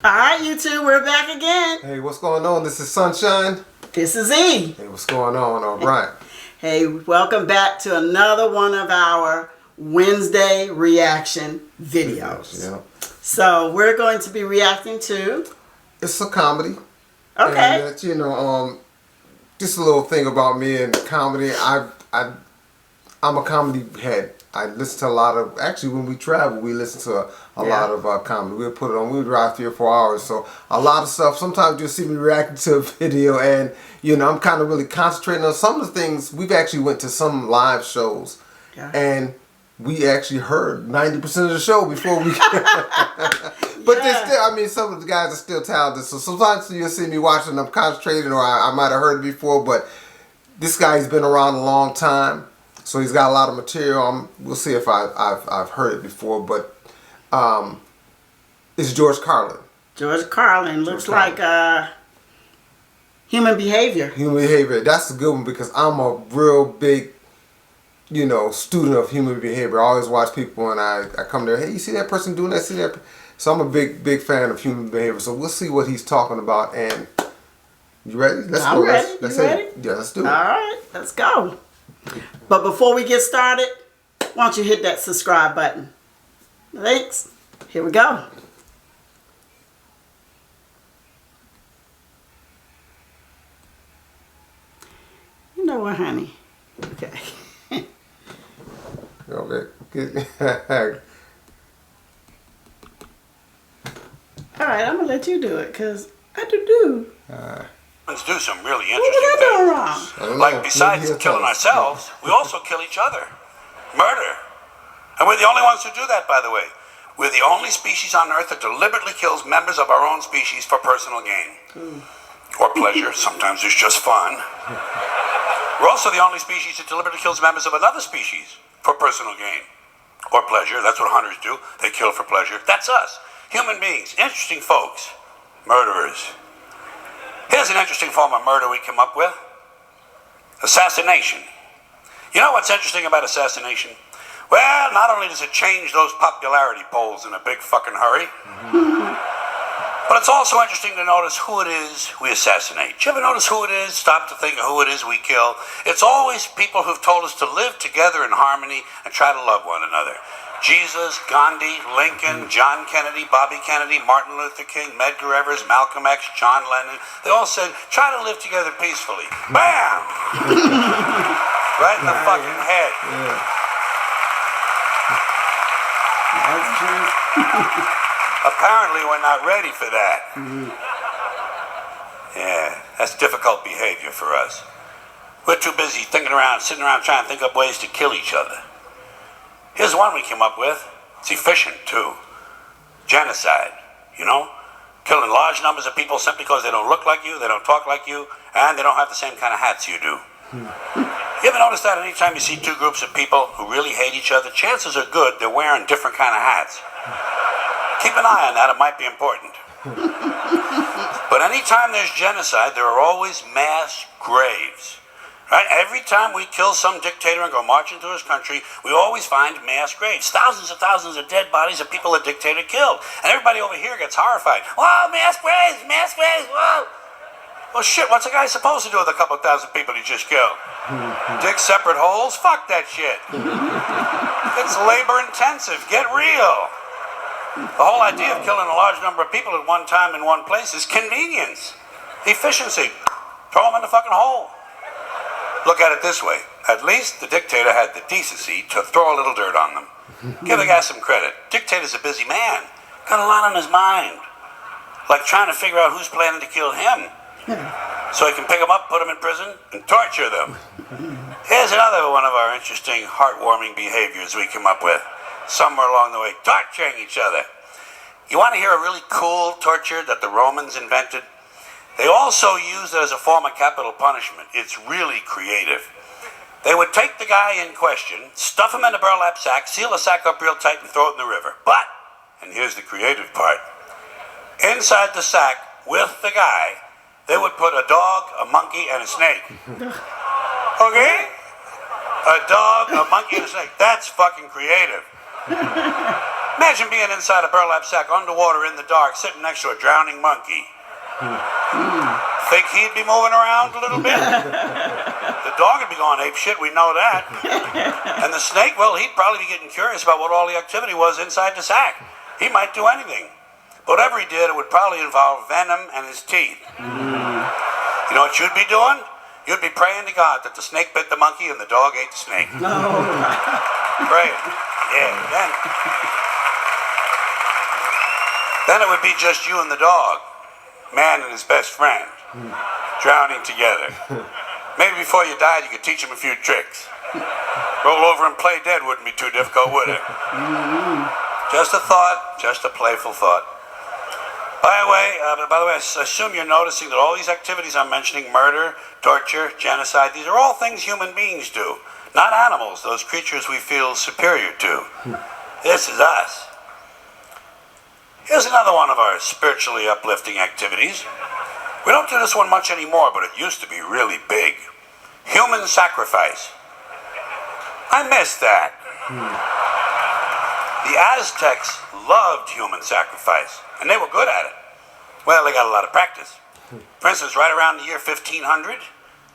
All right, you two, we're back again. Hey, what's going on? This is Sunshine. This is E. Hey, what's going on? All right. Hey, welcome back to another one of our Wednesday reaction videos. Yeah. So we're going to be reacting to... It's a comedy. Okay. And just a little thing about me and comedy. I'm a comedy head. I listen to a lot of, actually when we travel, we listen to a lot of comedy. We'll put it on, we'll drive 3 or 4 hours. So a lot of stuff, sometimes you'll see me reacting to a video and, I'm kind of really concentrating on some of the things. We've actually went to some live shows and we actually heard 90% of the show before we... But they're still, some of the guys are still talented. So sometimes you'll see me watching, I'm concentrating or I might have heard it before, but this guy's been around a long time. So he's got a lot of material. We'll see if I've heard it before, but it's George Carlin. George Carlin looks like human behavior. Human behavior. That's a good one because I'm a real big, student of human behavior. I always watch people and I come there, hey, you see that person doing that? See that? So I'm a big fan of human behavior. So we'll see what he's talking about. And you ready? Let's go. Ready. Let's you ready? Yeah, let's do it. All right, let's go. But before we get started, why don't you hit that subscribe button? Thanks. Here we go. You know what, honey? Okay. Okay. All right, I'm going to let you do it because I do. Let's do some really What was I doing interesting wrong? things. Like besides killing ourselves, we also kill each other. Murder. And we're the only ones who do that, by the way. We're the only species on Earth that deliberately kills members of our own species for personal gain. Or pleasure. Sometimes it's just fun. We're also the only species that deliberately kills members of another species for personal gain. Or pleasure. That's what hunters do. They kill for pleasure. That's us. Human beings. Interesting folks. Murderers. Here's an interesting form of murder we came up with. Assassination. You know what's interesting about assassination? Well, not only does it change those popularity polls in a big fucking hurry, but it's also interesting to notice who it is we assassinate. Do you ever notice who it is? Stop to think of who it is we kill. It's always people who've told us to live together in harmony and try to love one another. Jesus, Gandhi, Lincoln, John Kennedy, Bobby Kennedy, Martin Luther King, Medgar Evers, Malcolm X, John Lennon. They all said, try to live together peacefully. Bam! Right in the fucking head. Yeah. That's true. Apparently we're not ready for that. Yeah, that's difficult behavior for us. We're too busy sitting around trying to think up ways to kill each other. Here's one we came up with. It's efficient, too. Genocide, Killing large numbers of people simply because they don't look like you, they don't talk like you, and they don't have the same kind of hats you do. You ever notice that anytime you see 2 groups of people who really hate each other, chances are good they're wearing different kind of hats. Keep an eye on that, it might be important. But anytime there's genocide, there are always mass graves. Right? Every time we kill some dictator and go march into his country, we always find mass graves. Thousands of dead bodies of people the dictator killed. And everybody over here gets horrified. Whoa, mass graves, whoa. Well, shit, what's a guy supposed to do with a couple thousand people he just killed? Dig separate holes? Fuck that shit. It's labor intensive. Get real. The whole idea of killing a large number of people at one time in one place is convenience. Efficiency. Throw them in the fucking hole. Look at it this way. At least the dictator had the decency to throw a little dirt on them. Give the guy some credit. Dictator's a busy man. Got a lot on his mind. Like trying to figure out who's planning to kill him. So he can pick them up, put them in prison, and torture them. Here's another one of our interesting, heartwarming behaviors we came up with. Somewhere along the way, torturing each other. You want to hear a really cool torture that the Romans invented? They also used it as a form of capital punishment. It's really creative. They would take the guy in question, stuff him in a burlap sack, seal the sack up real tight, and throw it in the river. But, and here's the creative part, inside the sack with the guy, they would put a dog, a monkey, and a snake. Okay? A dog, a monkey, and a snake. That's fucking creative. Imagine being inside a burlap sack underwater in the dark, sitting next to a drowning monkey. Think he'd be moving around a little bit? The dog would be going ape shit, we know that. And the snake, well, he'd probably be getting curious about what all the activity was inside the sack. He might do anything. Whatever he did, it would probably involve venom and his teeth. You know what you'd be doing? You'd be praying to God that the snake bit the monkey and the dog ate the snake. Pray. Yeah, then it would be just you and the dog, man and his best friend, drowning together. Maybe before you died, you could teach him a few tricks. Roll over and play dead wouldn't be too difficult, would it? Just a thought, just a playful thought. By the way, I assume you're noticing that all these activities I'm mentioning, murder, torture, genocide, these are all things human beings do, not animals, those creatures we feel superior to. This is us. Here's another one of our spiritually uplifting activities. We don't do this one much anymore, but it used to be really big. Human sacrifice. I miss that. The Aztecs loved human sacrifice, and they were good at it. Well, they got a lot of practice. For instance, right around the year 1500,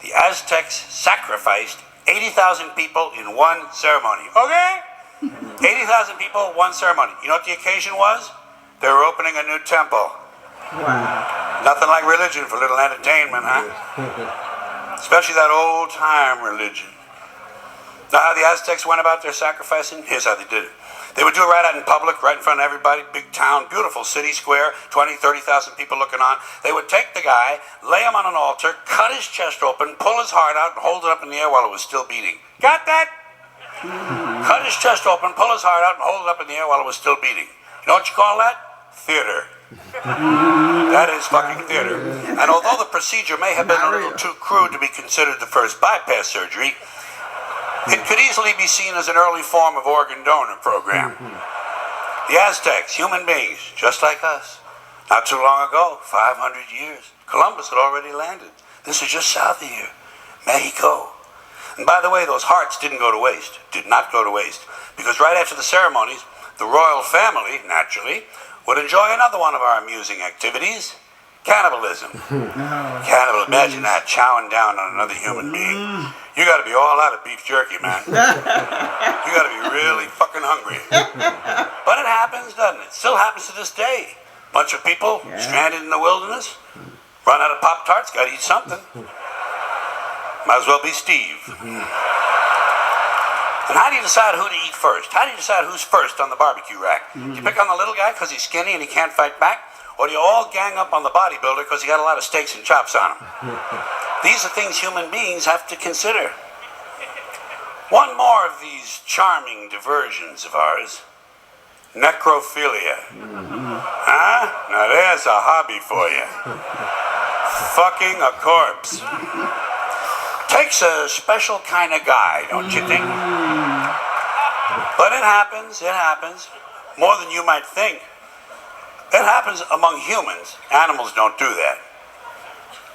the Aztecs sacrificed 80,000 people in one ceremony. Okay? 80,000 people, one ceremony. You know what the occasion was? They were opening a new temple. Wow. Nothing like religion for a little entertainment, huh? Especially that old-time religion. Now how the Aztecs went about their sacrificing? Here's how they did it. They would do it right out in public, right in front of everybody, big town, beautiful city square, 20, 30,000 people looking on. They would take the guy, lay him on an altar, cut his chest open, pull his heart out, and hold it up in the air while it was still beating. Got that? Cut his chest open, pull his heart out, and hold it up in the air while it was still beating. You know what you call that? Theater. That is fucking theater. And although the procedure may have been a little too crude to be considered the first bypass surgery, it could easily be seen as an early form of organ donor program. The Aztecs, human beings, just like us. Not too long ago, 500 years, Columbus had already landed. This is just south of here, Mexico. And by the way, those hearts didn't go to waste, did not go to waste. Because right after the ceremonies, the royal family, naturally, would enjoy another one of our amusing activities, cannibalism. Imagine that, chowing down on another human being. You gotta be all out of beef jerky, man. You gotta be really fucking hungry. But it happens, doesn't it? Still happens to this day. Bunch of people stranded in the wilderness, run out of Pop-Tarts, gotta eat something. Might as well be Steve. And how do you decide who to eat first? How do you decide who's first on the barbecue rack? Do you pick on the little guy because he's skinny and he can't fight back? Or do you all gang up on the bodybuilder because he got a lot of steaks and chops on him? These are things human beings have to consider. One more of these charming diversions of ours. Necrophilia. Huh? Now there's a hobby for you. Fucking a corpse. Takes a special kind of guy, don't you think? But it happens. More than you might think. It happens among humans. Animals don't do that.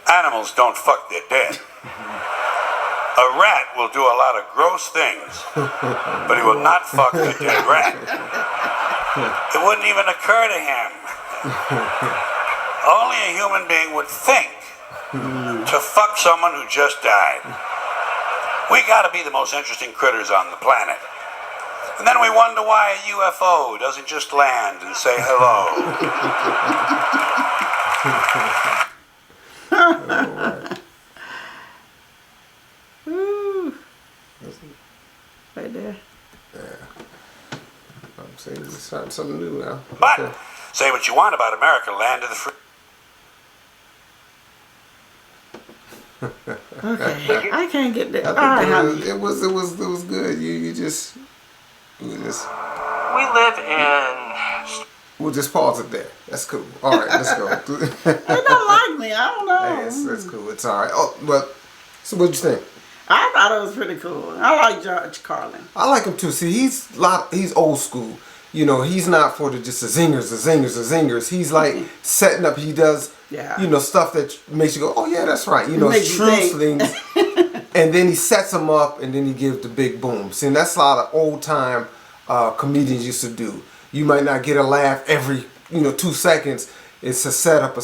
Animals don't fuck their dead. A rat will do a lot of gross things, but he will not fuck the dead rat. It wouldn't even occur to him. Only a human being would think to fuck someone who just died. We gotta be the most interesting critters on the planet. And then we wonder why a UFO doesn't just land and say hello. Right there. Yeah. I'm saying it's something new now. But Okay. say what you want about America, land of the free. Okay, I can't get that. I All think right, honey. it was good. You just We live in. we'll just pause it there. That's cool. All right, let's go. They don't like me. I don't know. Hey, that's cool. It's all right. Oh, but so what'd you think? I thought it was pretty cool. I like George Carlin. I like him too. See, he's old school. You know, he's not for the zingers. He's like setting up. He does, stuff that makes you go, oh yeah, that's right. You know, Makes you true think. things. And then he sets them up, and then he gives the big boom. See, and that's a lot of old time comedians used to do. you might not get a laugh every 2 seconds. It's a setup,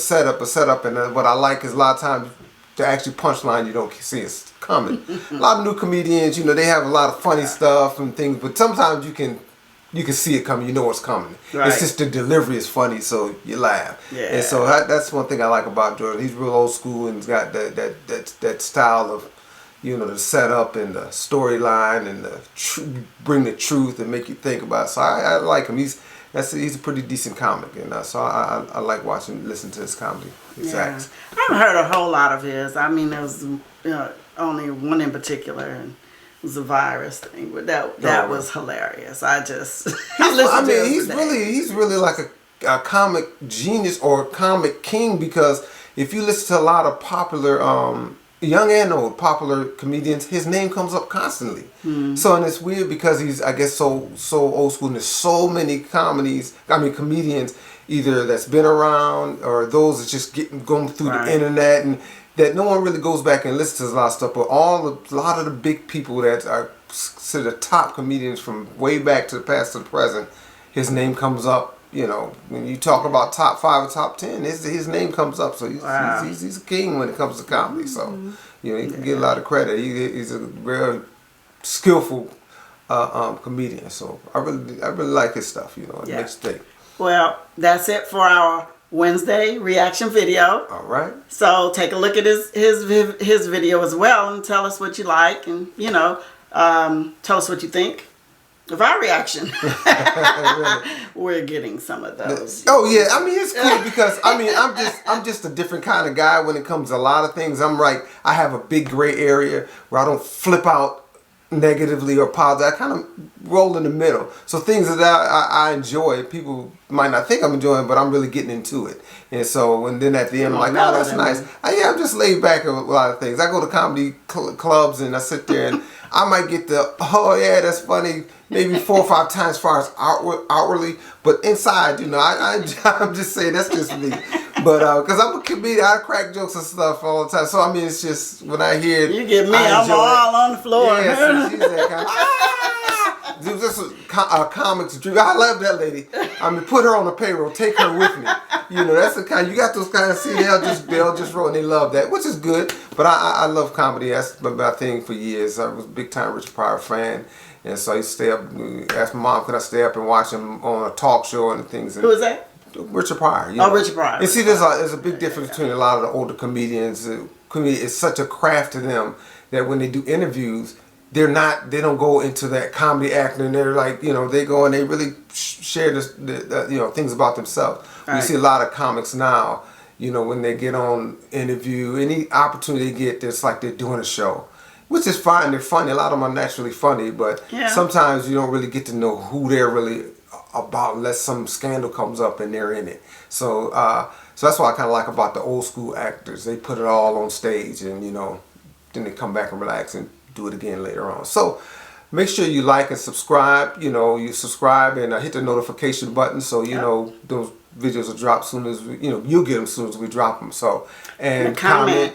and what I like is a lot of times the actual punchline you don't see is coming. A lot of new comedians, they have a lot of funny stuff and things, but sometimes you can see it coming. You know what's coming. Right. It's just the delivery is funny, so you laugh. Yeah. And so that's one thing I like about Jordan. He's real old school and he's got that style of, the setup and the storyline and bring the truth and make you think about it. So I like him. He's a pretty decent comic, and so I like listening to his comedy. His acts. I haven't heard a whole lot of his. I mean, there was only one in particular, and it was a virus thing, but that was hilarious. I just he's really like a comic genius or a comic king, because if you listen to a lot of popular young and old popular comedians, his name comes up constantly. So, and it's weird because he's, I guess, so old school, and there's so many comedians either that's been around or those that's just going through the internet, and that no one really goes back and listens to a lot of stuff. But a lot of the big people that are considered top comedians from way back to the past to the present, his name comes up. When you talk about top 5 or top 10, his name comes up. So he's a king when it comes to comedy. So he can get a lot of credit. He's a very skillful comedian. So I really like his stuff. It makes you think. Well, that's it for our Wednesday reaction video. All right. So take a look at his video as well and tell us what you like, and tell us what you think of our reaction. We're getting some of those. Oh yeah, it's cool because I'm just a different kind of guy when it comes to a lot of things. I have a big gray area where I don't flip out negatively or positive. I kind of roll in the middle. So things that I enjoy, people might not think I'm enjoying, but I'm really getting into it. And so, and then at the end, I'm like, oh, that's nice. I'm just laid back with a lot of things. I go to comedy clubs and I sit there and I might get oh yeah, that's funny, maybe 4 or 5 times as far as outwardly, but inside, I'm just saying that's just me. But because I'm a comedian, I crack jokes and stuff all the time. So it's just when I hear it, you get me, I'm all on the floor. Yeah, so she's that kind of. It was just a comics dream. I love that lady. Put her on the payroll. Take her with me. That's the kind. You got those kind of see. They'll just roll and they love that, which is good. But I love comedy. That's been my thing for years. I was a big time Richard Pryor fan, and so I used to stay up. Ask my mom, could I stay up and watch him on a talk show and things. Who is that? Richard Pryor. Richard Pryor. And see, there's a big difference between a lot of the older comedians. It's such a craft to them that when they do interviews, they don't go into that comedy acting. They're like, they go and they really share things about themselves. Right. We see a lot of comics now, when they get on interview, any opportunity they get, it's like they're doing a show, which is fine. They're funny. A lot of them are naturally funny, but sometimes you don't really get to know who they're really about unless some scandal comes up and they're in it. So that's what I kind of like about the old school actors. They put it all on stage, and then they come back and relax and do it again later on. So make sure you like and subscribe. You subscribe and hit the notification button so those videos will drop soon as you'll get them soon as we drop them. So and comment.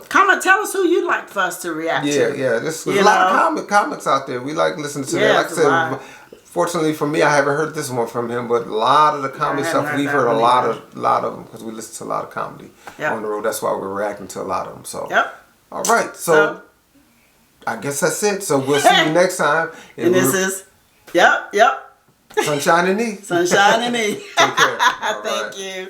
Comment. Tell us who you'd like for us to react to. There's a lot of comics out there. We like listening to them. Like I said. Fortunately for me, I haven't heard this one from him, but a lot of the comedy stuff, we've heard a lot of them because we listen to a lot of comedy on the road. That's why we're reacting to a lot of them. So, all right. So, I guess that's it. So, we'll see you next time. And this is, Sunshine and E. Sunshine and E. Take care. Thank you.